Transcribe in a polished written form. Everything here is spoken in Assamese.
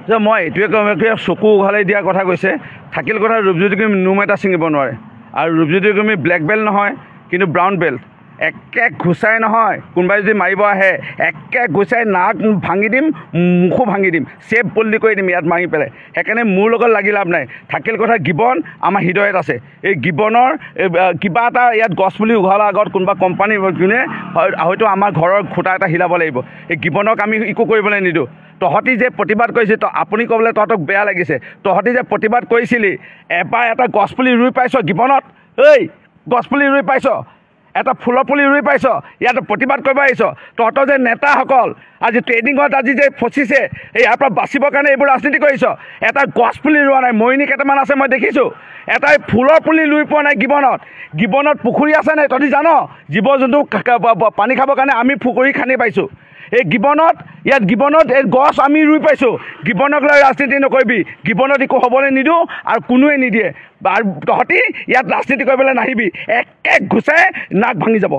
যে মই এইটোৱে চকু উঘালি দিয়াৰ কথা কৈছে। থাকিল কথা ৰূপজ্যোতি কুৰ্মী নোম এটা ছিঙিব নোৱাৰে, আৰু ৰূপজ্যোতি কুৰ্মী ব্লেক বেল্ট নহয় কিন্তু ব্ৰাউন বেল্ট। একে ঘুচাই নহয়, কোনোবাই যদি মাৰিব আহে একে ঘুচাই নাক ভাঙি দিম, মুখো ভাঙি দিম, চেপ পল্লি কৰি দিম ইয়াত মাৰি পেলাই। সেইকাৰণে মোৰ লগত লাগি লাভ নাই। থাকিল কথা গিবন আমাৰ হৃদয়ত আছে। এই গিবনৰ কিবা এটা ইয়াত গছপুলি উঘালাৰ আগত কোনোবা কোম্পানী যোনে হয়তো আমাৰ ঘৰৰ খুঁটা এটা হিলাব লাগিব। এই গিবনক আমি একো কৰিবলৈ নিদিওঁ। তহঁতি যে প্ৰতিবাদ কৰিছে, আপুনি ক'বলৈ তহঁতক বেয়া লাগিছে। তহঁতি যে প্ৰতিবাদ কৰিছিলি, এবাৰ এটা গছপুলি ৰুই পাইছ গিবনত? এই গছপুলি ৰুই পাইছ? এটা ফুলৰ পুলি ৰুই পাইছ? ইয়াত প্ৰতিবাদ কৰিব আহিছ? তহঁতৰ যে নেতাসকল আজি ট্ৰেইনিঙত আজি যে ফচিছে, ইয়াৰ পৰা বাচিবৰ কাৰণে এইবোৰ ৰাজনীতি কৰিছ। এটা গছপুলি ৰোৱা নাই, মৰিনী কেইটামান আছে মই দেখিছোঁ। এটাই ফুলৰ পুলি ৰুই পোৱা নাই গিবনত। গিবনত পুখুৰী আছে নাই তহঁতি জান? জীৱ জন্তু পানী খাবৰ কাৰণে আমি পুখুৰী খান্দি পাইছোঁ। এই গিবনত, ইয়াত গিবনত এই গছ আমি ৰুই পাইছোঁ। গিবনক লৈ ৰাজনীতি নকৰিবি। গিবনত একো হ'বলৈ নিদিওঁ আৰু কোনোৱে নিদিয়ে। আৰু তহঁতি ইয়াত ৰাজনীতি কৰিবলৈ নাহিবি, একে ঘুচাই নাক ভাঙি যাব।